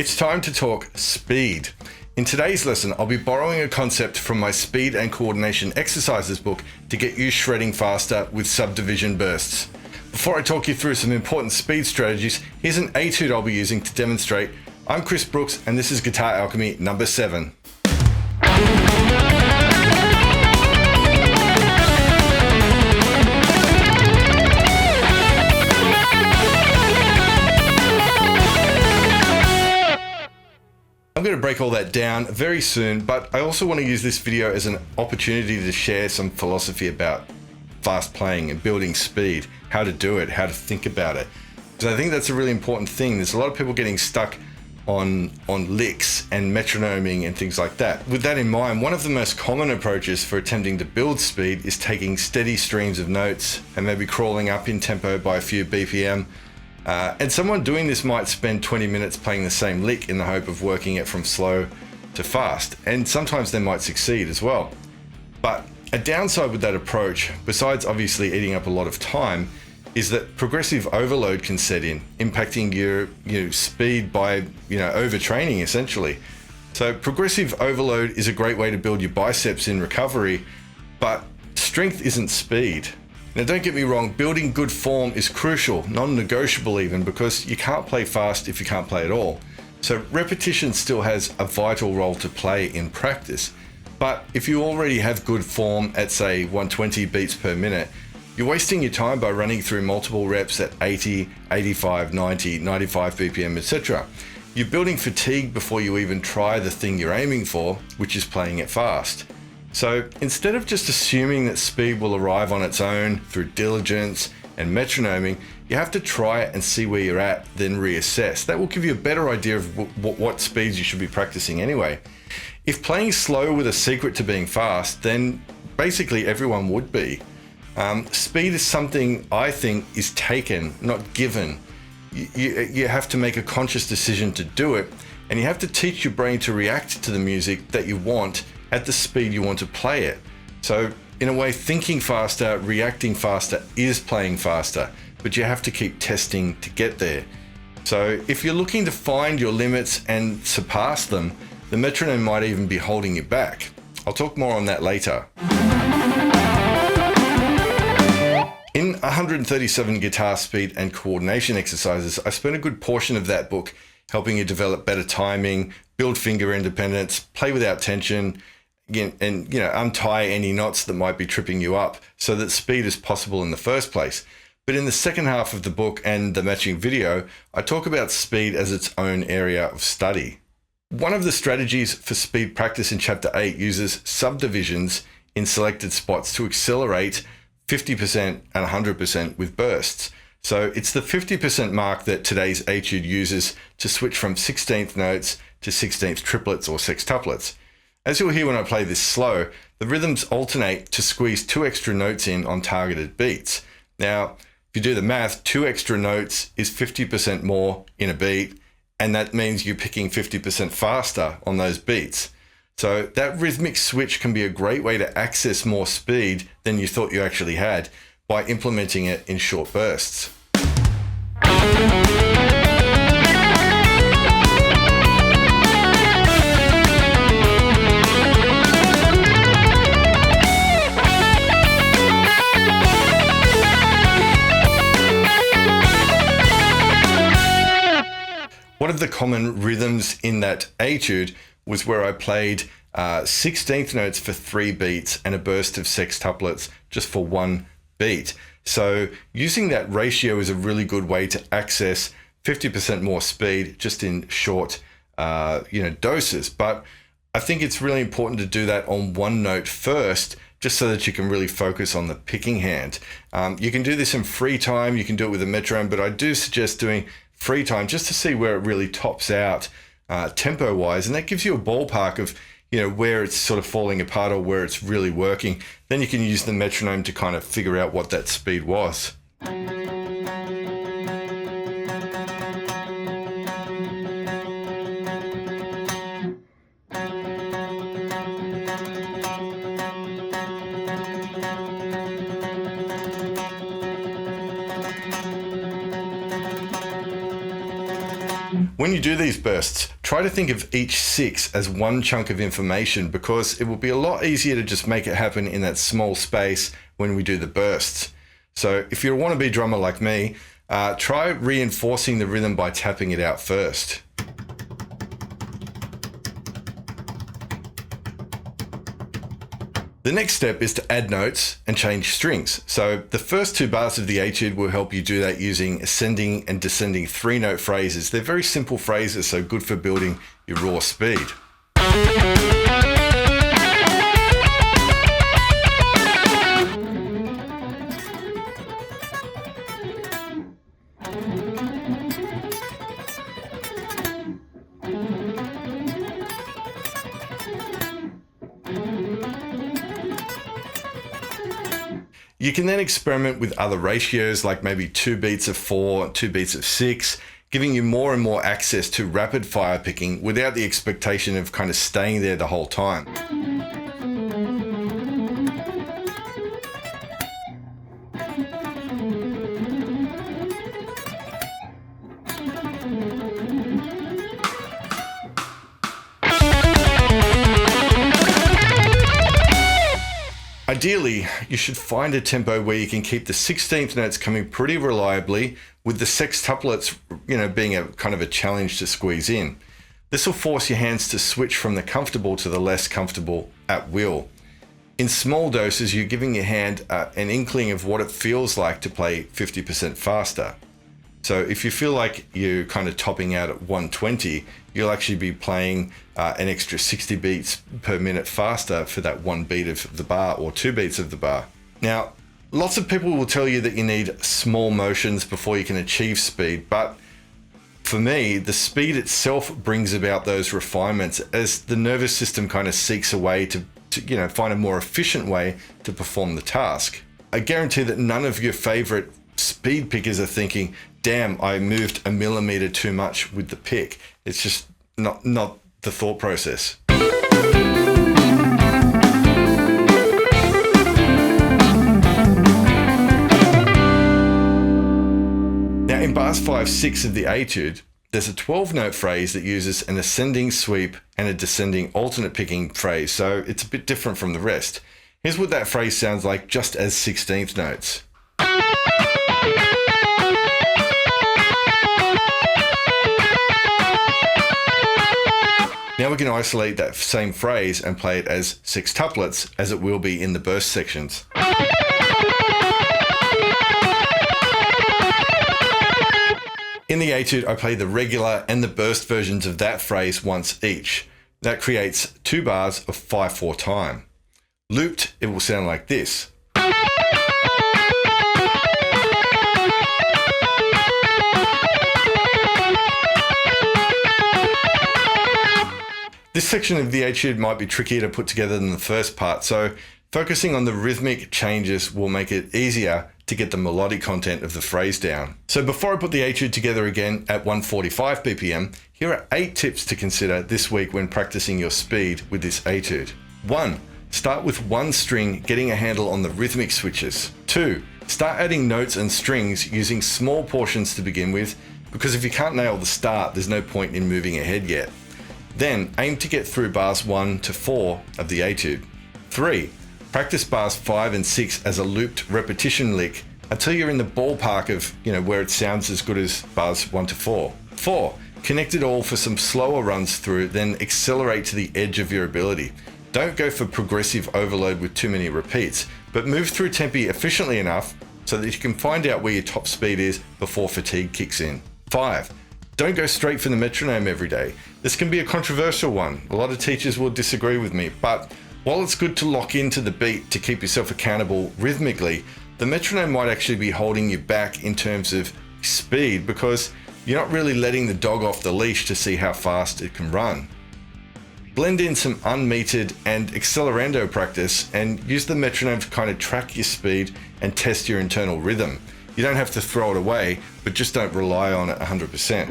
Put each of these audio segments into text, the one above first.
It's time to talk speed. In today's lesson, I'll be borrowing a concept from my speed and coordination exercises book to get you shredding faster with subdivision bursts. Before I talk you through some important speed strategies, here's an etude I'll be using to demonstrate. I'm Chris Brooks and this is Guitar Alchemy number 7. I'm going to break all that down very soon, but I also want to use this video as an opportunity to share some philosophy about fast playing and building speed, how to do it, how to think about it. Because I think that's a really important thing. There's a lot of people getting stuck on licks and metronoming and things like that. With that in mind, one of the most common approaches for attempting to build speed is taking steady streams of notes and maybe crawling up in tempo by a few BPM. And someone doing this might spend 20 minutes playing the same lick in the hope of working it from slow to fast. And sometimes they might succeed as well. But a downside with that approach, besides obviously eating up a lot of time, is that progressive overload can set in, impacting your speed by overtraining essentially. So progressive overload is a great way to build your biceps in recovery, but strength isn't speed. Now don't get me wrong, building good form is crucial, non-negotiable even, because you can't play fast if you can't play at all. So repetition still has a vital role to play in practice. But if you already have good form at say 120 beats per minute, you're wasting your time by running through multiple reps at 80, 85, 90, 95 BPM, etc. You're building fatigue before you even try the thing you're aiming for, which is playing it fast. So instead of just assuming that speed will arrive on its own through diligence and metronoming, you have to try it and see where you're at, then reassess. That will give you a better idea of what speeds you should be practicing anyway. If playing slow with a secret to being fast, then basically everyone would be. Speed is something I think is taken, not given. You have to make a conscious decision to do it, and you have to teach your brain to react to the music that you want at the speed you want to play it. So in a way, thinking faster, reacting faster is playing faster, but you have to keep testing to get there. So if you're looking to find your limits and surpass them, the metronome might even be holding you back. I'll talk more on that later. In 137 guitar speed and coordination exercises, I spent a good portion of that book helping you develop better timing, build finger independence, play without tension, and untie any knots that might be tripping you up so that speed is possible in the first place. But in the second half of the book and the matching video, I talk about speed as its own area of study. One of the strategies for speed practice in chapter 8 uses subdivisions in selected spots to accelerate 50% and 100% with bursts. So it's the 50% mark that today's etude uses to switch from 16th notes to 16th triplets or sextuplets. As you'll hear when I play this slow, the rhythms alternate to squeeze 2 extra notes in on targeted beats. Now, if you do the math, 2 extra notes is 50% more in a beat, and that means you're picking 50% faster on those beats. So that rhythmic switch can be a great way to access more speed than you thought you actually had by implementing it in short bursts. One of the common rhythms in that etude was where I played 16th notes for 3 beats and a burst of sextuplets just for 1 beat. So using that ratio is a really good way to access 50% more speed just in short doses. But I think it's really important to do that on 1 note first, just so that you can really focus on the picking hand. You can do this in free time, you can do it with a metronome, but I do suggest doing free time just to see where it really tops out tempo wise, and that gives you a ballpark of where it's sort of falling apart or where it's really working. Then you can use the metronome to kind of figure out what that speed was. When you do these bursts, try to think of each 6 as one chunk of information, because it will be a lot easier to just make it happen in that small space when we do the bursts. So if you're a wannabe drummer like me, try reinforcing the rhythm by tapping it out first. The next step is to add notes and change strings. So the first 2 bars of the etude will help you do that using ascending and descending 3-note phrases. They're very simple phrases, so good for building your raw speed. You can then experiment with other ratios, like maybe 2 beats of 4, 2 beats of 6, giving you more and more access to rapid fire picking without the expectation of kind of staying there the whole time. Ideally, you should find a tempo where you can keep the 16th notes coming pretty reliably, with the sextuplets, being a kind of a challenge to squeeze in. This will force your hands to switch from the comfortable to the less comfortable at will. In small doses, you're giving your hand an inkling of what it feels like to play 50% faster. So if you feel like you're kind of topping out at 120, you'll actually be playing an extra 60 beats per minute faster for that 1 beat of the bar or 2 beats of the bar. Now, lots of people will tell you that you need small motions before you can achieve speed, but for me, the speed itself brings about those refinements as the nervous system kind of seeks a way to find a more efficient way to perform the task. I guarantee that none of your favorite speed pickers are thinking, damn, I moved a millimeter too much with the pick. It's just not the thought process. Now in bars 5, 6 of the etude, there's a 12-note phrase that uses an ascending sweep and a descending alternate picking phrase, so it's a bit different from the rest. Here's what that phrase sounds like just as 16th notes. Now we can isolate that same phrase and play it as sextuplets, as it will be in the burst sections. In the etude, I play the regular and the burst versions of that phrase once each. That creates 2 bars of 5/4 time. Looped, it will sound like this. This section of the etude might be trickier to put together than the first part, so focusing on the rhythmic changes will make it easier to get the melodic content of the phrase down. So before I put the etude together again at 145 BPM, here are 8 tips to consider this week when practicing your speed with this etude. 1. Start with 1 string, getting a handle on the rhythmic switches. 2. Start adding notes and strings using small portions to begin with, because if you can't nail the start, there's no point in moving ahead yet. Then aim to get through bars 1 to 4 of the etude. 3. Practice bars 5 and 6 as a looped repetition lick until you're in the ballpark of, where it sounds as good as bars 1 to 4. 4. Connect it all for some slower runs through, then accelerate to the edge of your ability. Don't go for progressive overload with too many repeats, but move through tempi efficiently enough so that you can find out where your top speed is before fatigue kicks in. 5. Don't go straight for the metronome every day. This can be a controversial one. A lot of teachers will disagree with me, but while it's good to lock into the beat to keep yourself accountable rhythmically, the metronome might actually be holding you back in terms of speed, because you're not really letting the dog off the leash to see how fast it can run. Blend in some unmetered and accelerando practice and use the metronome to kind of track your speed and test your internal rhythm. You don't have to throw it away, but just don't rely on it 100%.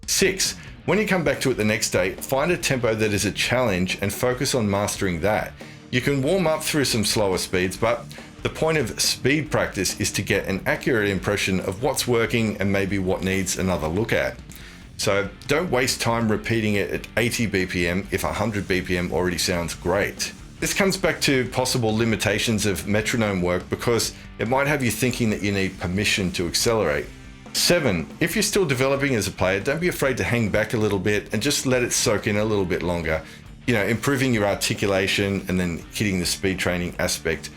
Six, When you come back to it the next day, find a tempo that is a challenge and focus on mastering that. You can warm up through some slower speeds, but the point of speed practice is to get an accurate impression of what's working and maybe what needs another look at. So don't waste time repeating it at 80 BPM if 100 BPM already sounds great. This comes back to possible limitations of metronome work because it might have you thinking that you need permission to accelerate. 7. If you're still developing as a player, don't be afraid to hang back a little bit and just let it soak in a little bit longer. You know, improving your articulation and then hitting the speed training aspect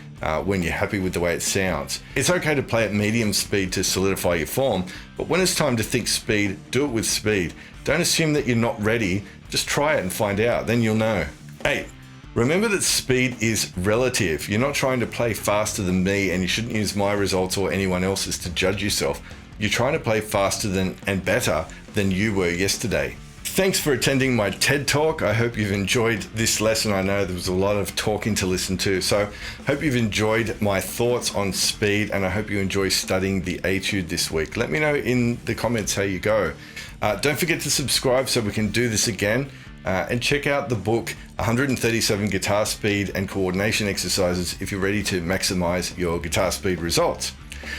when you're happy with the way it sounds. It's okay to play at medium speed to solidify your form, but when it's time to think speed, do it with speed. Don't assume that you're not ready, just try it and find out, then you'll know. 8. Remember that speed is relative. You're not trying to play faster than me, and you shouldn't use my results or anyone else's to judge yourself. You're trying to play faster than and better than you were yesterday. Thanks for attending my TED Talk. I hope you've enjoyed this lesson. I know there was a lot of talking to listen to, so hope you've enjoyed my thoughts on speed, and I hope you enjoy studying the etude this week. Let me know in the comments how you go. Don't forget to subscribe so we can do this again. And check out the book 137 Guitar Speed and Coordination Exercises if you're ready to maximize your guitar speed results.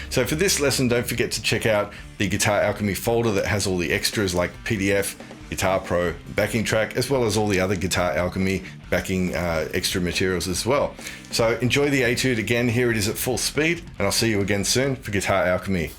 So for this lesson, don't forget to check out the Guitar Alchemy folder that has all the extras like PDF, Guitar Pro, backing track, as well as all the other Guitar Alchemy backing extra materials as well. So enjoy the etude again. Here it is at full speed, and I'll see you again soon for Guitar Alchemy.